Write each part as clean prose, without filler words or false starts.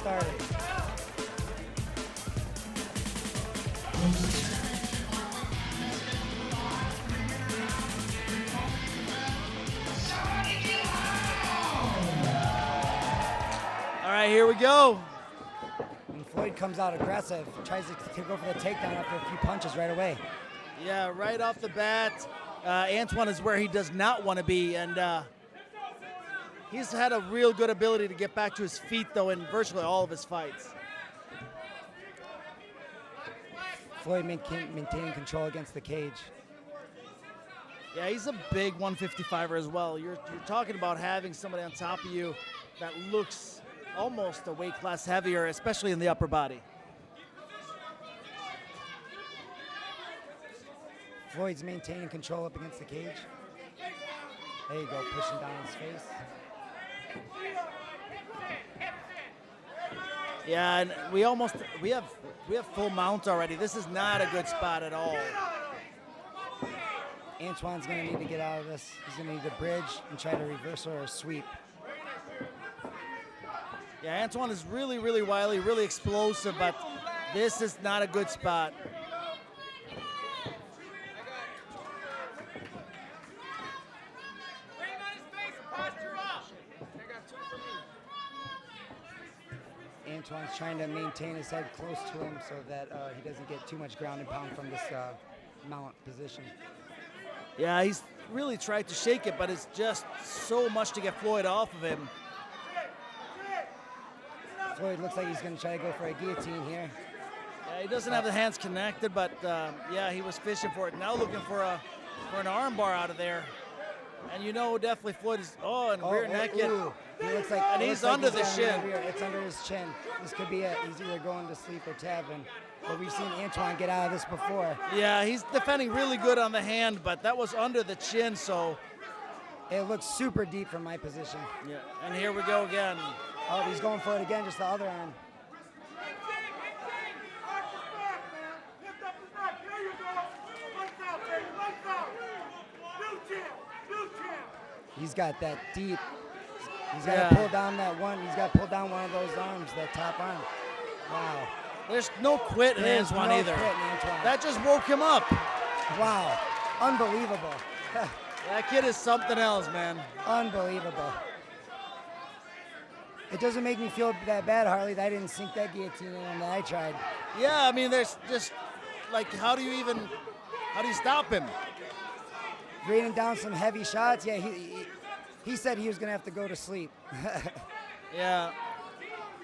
started. All right, here we go. And Floyd comes out aggressive, tries to go for the takedown after a few punches right away. Yeah, right off the bat, Antoine is where he does not want to be, and he's had a real good ability to get back to his feet, though, in virtually all of his fights. Floyd maintaining control against the cage. Yeah, he's a big 155er as well. You're talking about having somebody on top of you that looks almost a weight class heavier, especially in the upper body. Floyd's maintaining control up against the cage. There you go, pushing down his face. Yeah, and we have full mount already. This is not a good spot at all. Antoine's gonna need to get out of this. He's gonna need to bridge and try to reverse or sweep. Yeah, Antoine is really, really wily, really explosive, but this is not a good spot. Antoine's trying to maintain his head close to him so that he doesn't get too much ground and pound from this mount position. Yeah, he's really tried to shake it, but it's just so much to get Floyd off of him. Floyd looks like he's going to try to go for a guillotine here. Yeah, he doesn't have the hands connected, but yeah, he was fishing for it. Now looking for an arm bar out of there. And you know, definitely Floyd is, rear naked. He looks like, and he's under the shin. It's under his chin. This could be it. He's either going to sleep or tapping. But we've seen Antoine get out of this before. Yeah, he's defending really good on the hand, but that was under the chin, so. It looks super deep from my position. Yeah, and here we go again. Oh, he's going for it again, just the other arm. He's got that deep. He's got to pull down that one. He's got to pull down one of those arms, that top arm. Wow. There's no quit in Antoine either. That just woke him up. Wow. Unbelievable. That kid is something else, man. Unbelievable. It doesn't make me feel that bad, Harley, that I didn't sink that guillotine in that I tried. Yeah, I mean, there's just, like, how do you stop him? Raining down some heavy shots. Yeah, he said he was going to have to go to sleep. Yeah.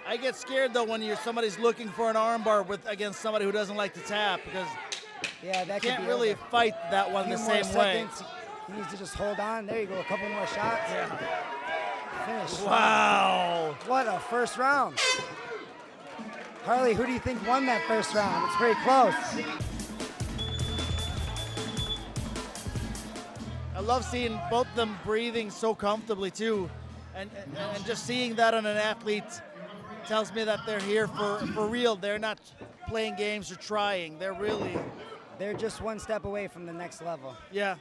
I get scared, though, when somebody's looking for an armbar against somebody who doesn't like to tap, because that you can't really fight that one the same way. He needs to just hold on. There you go, a couple more shots. Yeah. Finish. Wow. What a first round. Harley, who do you think won that first round? It's pretty close. I love seeing both of them breathing so comfortably, too. And just seeing that on an athlete tells me that they're here for real. They're not playing games or trying. They're just one step away from the next level. Yeah.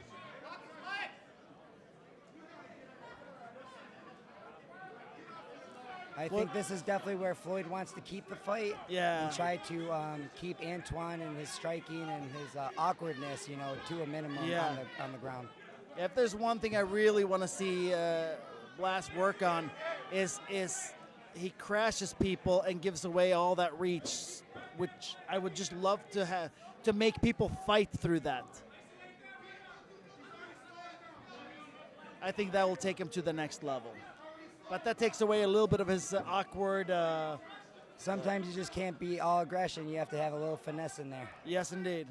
I think this is definitely where Floyd wants to keep the fight. Yeah. And try to keep Antoine and his striking and his awkwardness, to a minimum on the ground. If there's one thing I really want to see Blass work on is he crashes people and gives away all that reach, which I would just love to make people fight through that. I think that will take him to the next level. But that takes away a little bit of his awkward. Sometimes you just can't be all aggression. You have to have a little finesse in there. Yes, indeed.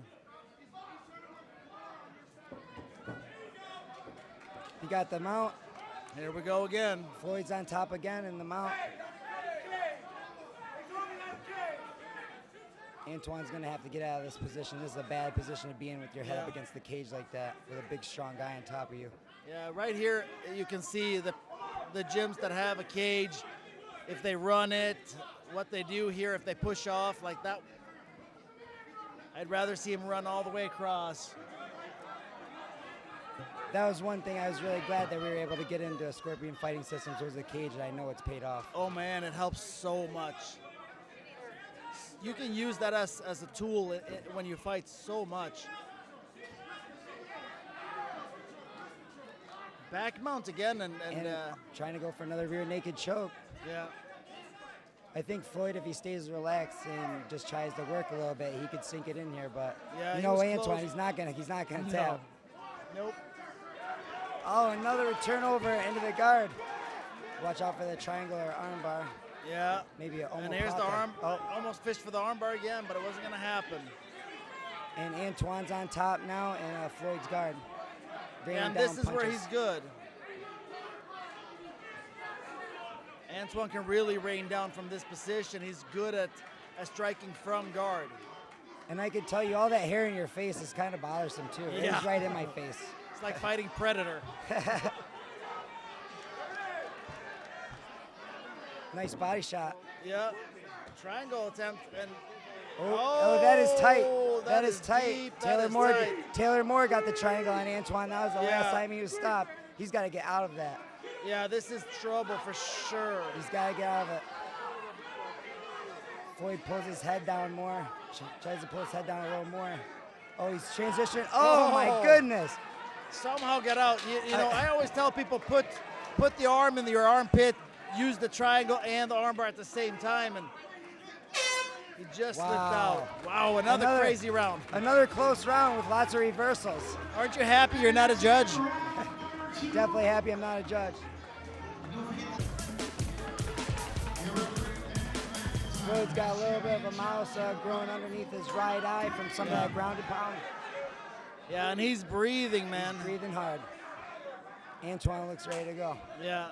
You got the mount. Here we go again. Floyd's on top again in the mount. Antoine's going to have to get out of this position. This is a bad position to be in with your head up against the cage like that with a big, strong guy on top of you. Yeah, right here you can see the gyms that have a cage, if they run it, what they do here, if they push off like that. I'd rather see him run all the way across. That was one thing I was really glad that we were able to get into Scorpion Fighting Systems was the cage, and I know it's paid off. Oh man, it helps so much. You can use that as a tool when you fight so much. Back mount again and trying to go for another rear naked choke. yeah. I think Floyd, if he stays relaxed and just tries to work a little bit, he could sink it in here. But Yeah, you he know, was Antoine, close. he's not gonna No. tap. Nope. Oh, another turnover into the guard. Watch out for the triangular armbar. Yeah. Maybe almost. And here's the arm. Oh, Almost fished for the armbar again, but it wasn't going to happen. and Antoine's on top now, and Floyd's guard. Raining And down this is where punches. he's good. Antoine can really rain down from this position. He's good at striking from guard. And I can tell you, all that hair in your face is kind of bothersome too. Yeah. It's right in my face. It's like fighting Predator. Nice body shot. Yeah. Triangle attempt. And Oh, that is tight. That is tight. deep. That Taylor is Moore. tight. Taylor Moore got the triangle on Antoine. That was the Yeah. last time he was stopped. He's got to get out of that. Yeah, this is trouble for sure. He's got to get out of it. Floyd pulls his head down more. Tries to pull his head down a little more. Oh, he's transitioning. Oh, my Oh. goodness. Somehow get out. You know, I always tell people put the arm in your armpit, use the triangle and the armbar at the same time, and he just slipped Wow. out. Wow, another crazy round. Another close round with lots of reversals. Aren't you happy you're not a judge? Definitely happy I'm not a judge. Floyd's got a little bit of a mouse growing underneath his right eye from some of that grounded pound. Yeah, and he's breathing, man. Breathing hard. Antoine looks ready to go. Yeah.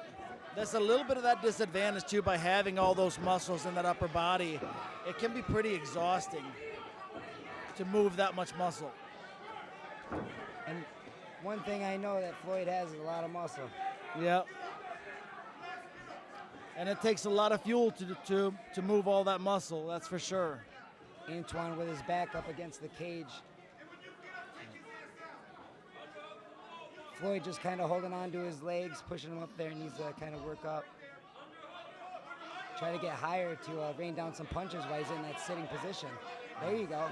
There's a little bit of that disadvantage, too, by having all those muscles in that upper body. It can be pretty exhausting to move that much muscle. And one thing I know that Floyd has is a lot of muscle. Yep. And it takes a lot of fuel to move all that muscle, that's for sure. Antoine with his back up against the cage. Floyd just kind of holding on to his legs, pushing him up there, and needs to kind of work up. Try to get higher to rain down some punches while he's in that sitting position. There you go.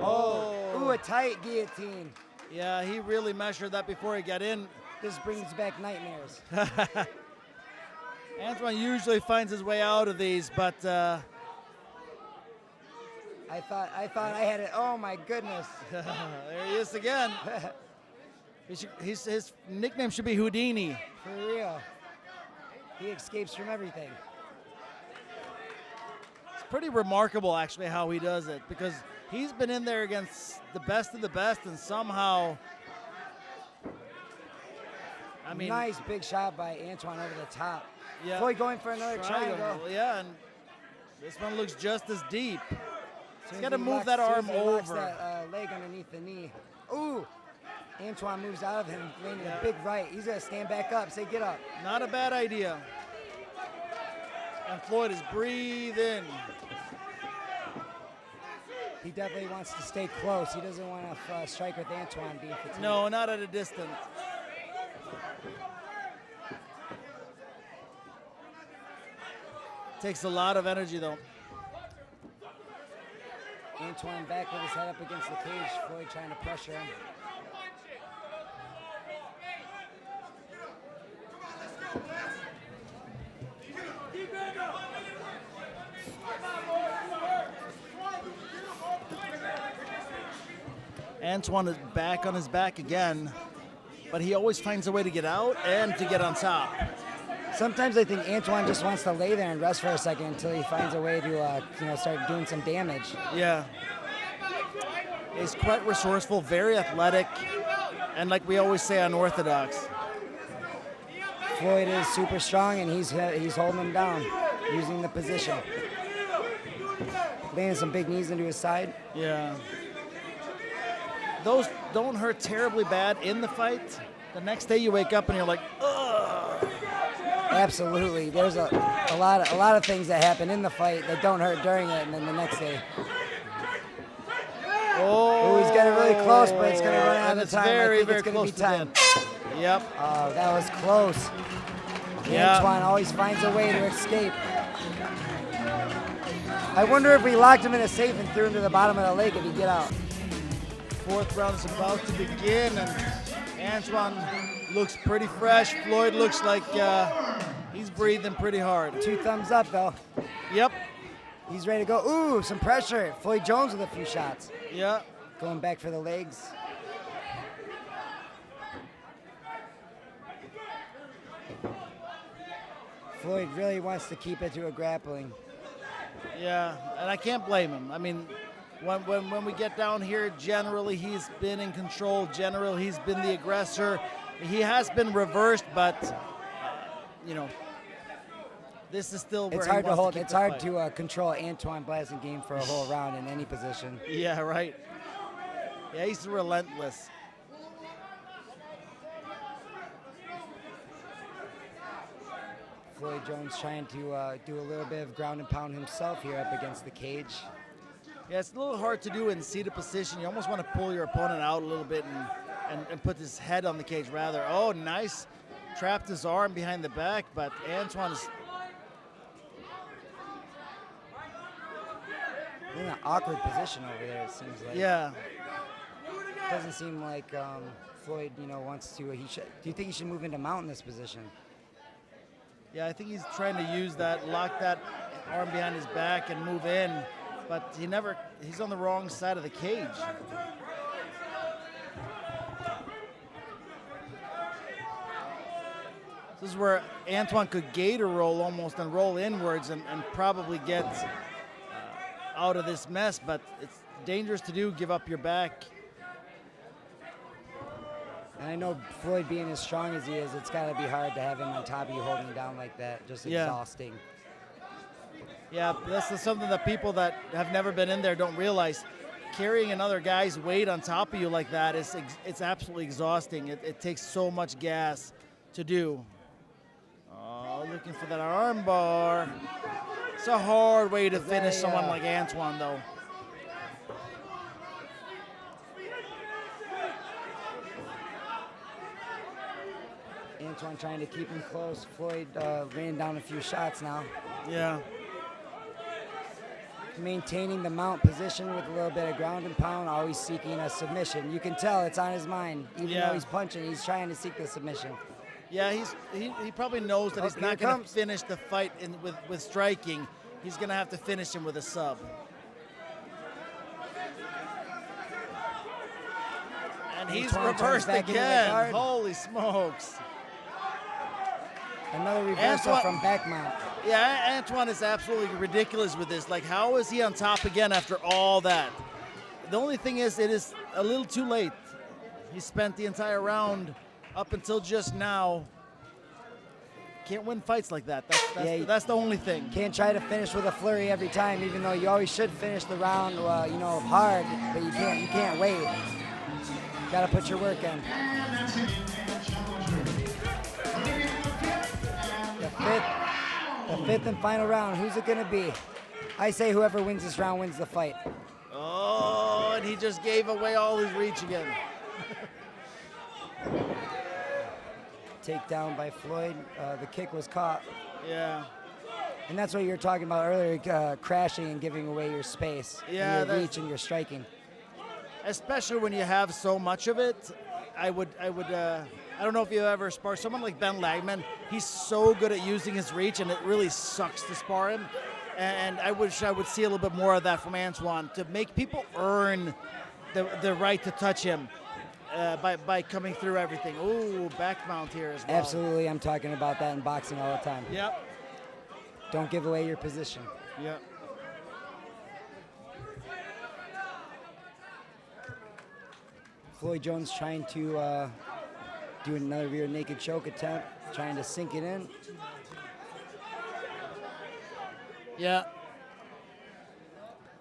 Oh, ooh, a tight guillotine. Yeah, he really measured that before he got in. This brings back nightmares. Antoine usually finds his way out of these, but I thought I had it. Oh my goodness. there he is again. His nickname should be Houdini. For real. He escapes from everything. It's pretty remarkable, actually, how he does it, because he's been in there against the best of the best, and somehow, I mean, Nice big shot by Antoine over the top. Yeah. Floyd going for another triangle. Yeah, and this one looks just as deep. He's gotta move that arm over. That leg underneath the knee. Ooh. Antoine moves out of him, landing a big right. He's gonna stand back up. Say, get up. Not a bad idea. And Floyd is breathing. He definitely wants to stay close. He doesn't want to strike with Antoine being fatigued. No, not at a distance. Takes a lot of energy, though. Antoine back with his head up against the cage. Floyd trying to pressure him. Antoine is back on his back again, but he always finds a way to get out and to get on top. Sometimes I think Antoine just wants to lay there and rest for a second until he finds a way to start doing some damage. Yeah. He's quite resourceful, very athletic, and like we always say, unorthodox. Floyd is super strong, and he's holding him down, using the position. Landing some big knees into his side. Yeah. Those don't hurt terribly bad in the fight. The next day you wake up and you're like, ugh. Absolutely. There's a lot of things that happen in the fight that don't hurt during it, and then the next day. Oh, He's getting really close, but it's going to run out And of it's time. very, I think very it's going close to be to time. the end. Yep. Oh, that was close. Yeah. Antoine always finds a way to escape. I wonder if we locked him in a safe and threw him to the bottom of the lake if he'd get out. Fourth round is about to begin, and Antoine looks pretty fresh. Floyd looks like he's breathing pretty hard. 2 thumbs up, though. Yep. He's ready to go. Ooh, some pressure. Floyd Jones with a few shots. Yeah. Going back for the legs. Floyd really wants to keep it to a grappling. Yeah, and I can't blame him. I mean, when we get down here, generally he's been in control. Generally, he's been the aggressor. He has been reversed, but you know, this is still where It's he hard to wants hold. keep It's the hard fight. to control Antoine Blassingame for a whole round in any position. Yeah, right. Yeah, he's relentless. Floyd Jones trying to do a little bit of ground and pound himself here up against the cage. Yeah, it's a little hard to do in seated position. You almost want to pull your opponent out a little bit and put his head on the cage rather. Oh, nice. Trapped his arm behind the back, but Antoine is... In an awkward position over there, it seems like. Yeah. Doesn't seem like Floyd, wants to. Do you think he should move into mount in this position? Yeah, I think he's trying to use that, lock that arm behind his back and move in, but he's on the wrong side of the cage. This is where Antoine could gator roll almost and roll inwards and probably get out of this mess, but it's dangerous to do, give up your back. And I know Floyd being as strong as he is, it's got to be hard to have him on top of you holding down like that. Just exhausting. Yeah, that's something that people that have never been in there don't realize. Carrying another guy's weight on top of you like that it's absolutely exhausting. It takes so much gas to do. Oh, looking for that arm bar. It's a hard way to finish someone like Antoine, though. Antoine trying to keep him close. Floyd raining down a few shots now. Yeah. Maintaining the mount position with a little bit of ground and pound, always seeking a submission. You can tell it's on his mind. Even though he's punching, he's trying to seek the submission. Yeah, he probably knows that he's not going to finish the fight with striking. He's going to have to finish him with a sub. And he's reversed again. Holy smokes. Another reversal from back mount. Yeah, Antoine is absolutely ridiculous with this. Like, how is he on top again after all that? The only thing is, it is a little too late. He spent the entire round up until just now. Can't win fights like that. That's the only thing. Can't try to finish with a flurry every time, even though you always should finish the round, hard. But you can't wait. Got to put your work in. The fifth and final round. Who's it gonna be? I say whoever wins this round wins the fight. Oh, and he just gave away all his reach again. Takedown by Floyd. The kick was caught. Yeah. And that's what you were talking about earlier, crashing and giving away your space. Yeah, your reach and your striking. Especially when you have so much of it. I don't know if you ever spar someone like Ben Lagman. He's so good at using his reach, and it really sucks to spar him. And I wish I would see a little bit more of that from Antoine to make people earn the right to touch him by coming through everything. Ooh, back mount here as well. Absolutely, I'm talking about that in boxing all the time. Yep. Don't give away your position. Yep. Floyd Jones trying to do another rear naked choke attempt, trying to sink it in. Yeah.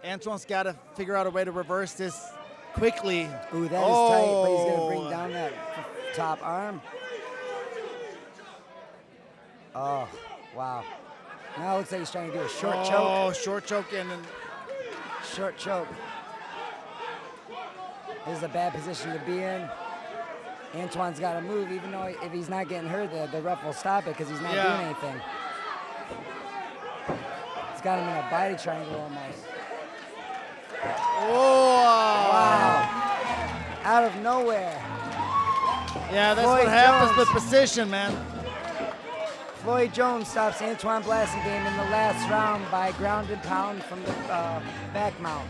Antoine's got to figure out a way to reverse this quickly. Ooh, that is tight, but he's going to bring down that top arm. Oh, wow. Now it looks like he's trying to do a short choke. Oh, short choke and short choke. This is a bad position to be in. Antoine's got to move, even though if he's not getting hurt, the ref will stop it because he's not doing anything. He's got him in a body triangle almost. Oh! Wow. Out of nowhere. Yeah, that's Floyd what happens Jones. with precision, man. Floyd Jones stops Antoine Blassingame in the last round by ground and pound from the back mount.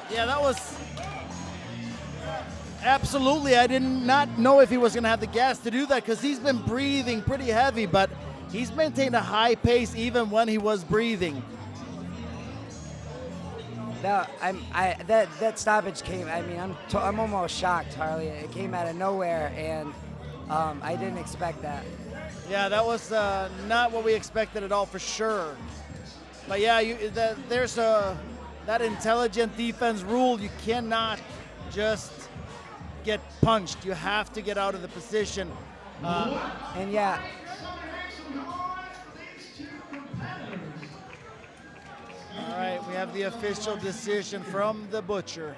Yeah, that was absolutely. I did not know if he was going to have the gas to do that because he's been breathing pretty heavy, but he's maintained a high pace even when he was breathing. That stoppage came. I mean, I'm almost shocked, Harley. It came out of nowhere, and I didn't expect that. Yeah, that was not what we expected at all, for sure. But yeah, there's that intelligent defense rule. You cannot just get punched. You have to get out of the position. And yeah. All right, we have the official decision from the Butcher.